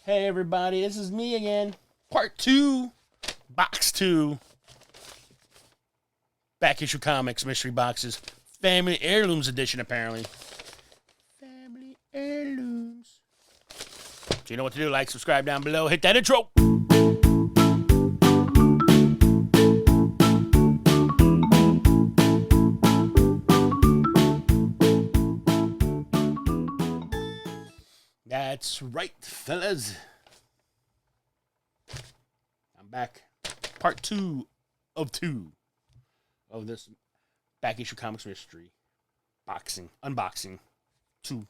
Hey everybody, this is me again. Part 2, Box 2. Back issue comics, mystery boxes. Family Heirlooms edition, apparently. Family Heirlooms. So you know what to do. Like, subscribe down below. Hit that intro. That's right, fellas. I'm back. Part 2 of 2 of this back issue comics mystery unboxing 2.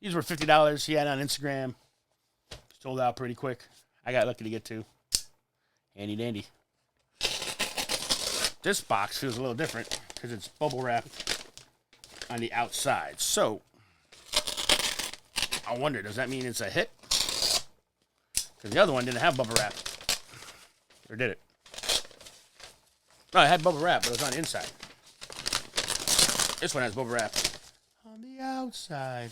These were $50 he had on Instagram. Sold out pretty quick. I got lucky to get 2. Handy dandy. This box feels a little different because it's bubble wrapped on the outside. So I wonder, does that mean it's a hit? Because the other one didn't have bubble wrap. Or did it? No, it had bubble wrap, but it was on the inside. This one has bubble wrap on the outside.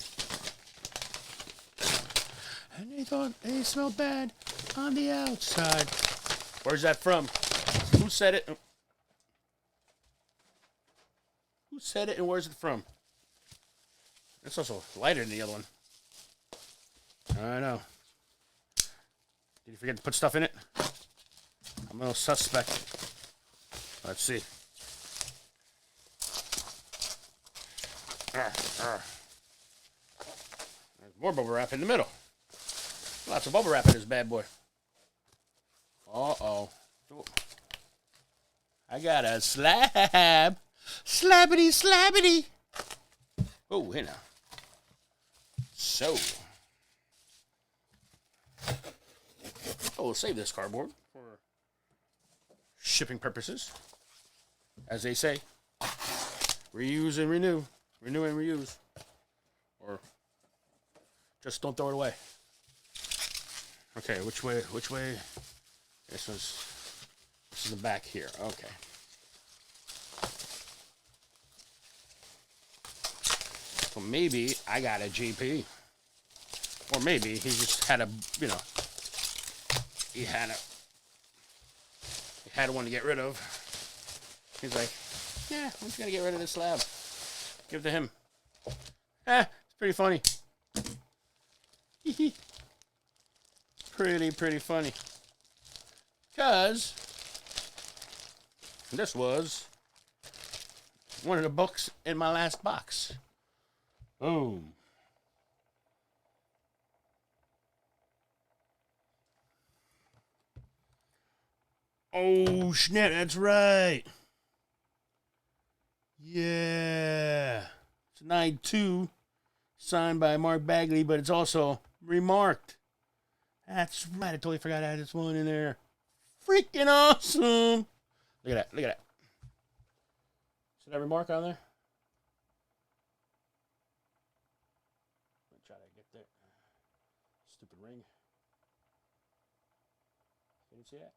And they thought they smelled bad on the outside. Where's that from? Who said it? Who said it and where's it from? It's also lighter than the other one. I know. Did you forget to put stuff in it? I'm a little suspect. Let's see. There's more bubble wrap in the middle. Lots of bubble wrap in this bad boy. Uh-oh. I got a slab. Slabbity, slabbity. Oh, hey now. So. Oh, we'll save this cardboard for shipping purposes. As they say, reuse and renew. Renew and reuse. Or just don't throw it away. Okay, which way? Which way? This is the back here. Okay. So maybe I got a GP. Or maybe he just had a, you know, he had one to get rid of. He's like, yeah, I'm just gonna get rid of this slab. Give it to him. It's pretty funny. Pretty funny. Because this was one of the books in my last box. Boom. Oh, snap, that's right. Yeah. It's 9/2, signed by Mark Bagley, but it's also remarked. That's right, I totally forgot I had this one in there. Freaking awesome. Look at that, look at that. See that remark on there? Let me try to get that stupid ring. Can you see that?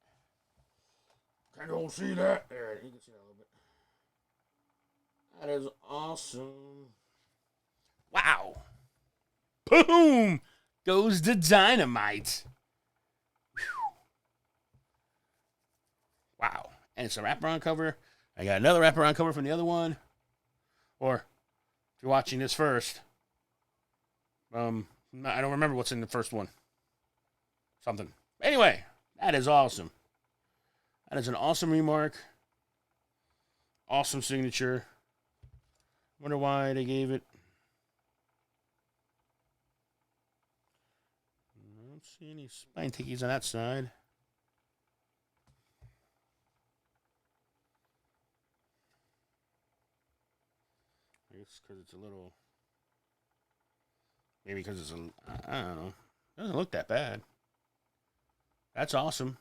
I don't see that. There, you can see that a little bit. That is awesome. Wow. Boom! Goes the dynamite. Whew. Wow. And it's a wraparound cover. I got another wraparound cover from the other one. Or, if you're watching this first, I don't remember what's in the first one. Something. Anyway, that is awesome. That is an awesome remark. Awesome signature. Wonder why they gave it. I don't see any spine tickies on that side. I guess because it's a little. Maybe because it's a. I don't know. It doesn't look that bad. That's awesome.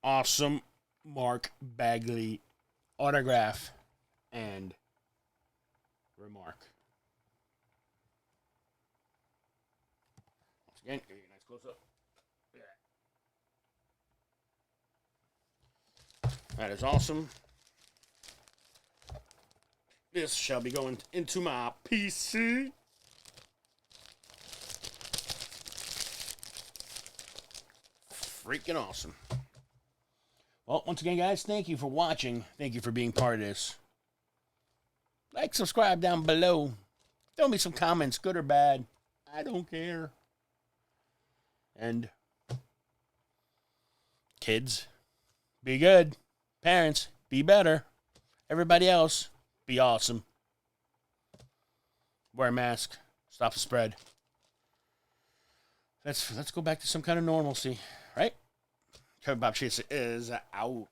Awesome Mark Bagley autograph and remark. Once again, give you a nice close up. Look at that. That is awesome. This shall be going into my PC. freaking awesome. Well, once again, guys, thank you for watching. Thank you for being part of this. Like, subscribe down below. Throw me some comments, good or bad. I don't care. And kids, be good. Parents, be better. Everybody else, be awesome. Wear a mask. Stop the spread. Let's go back to some kind of normalcy, right? ChubbyPopChaser is out.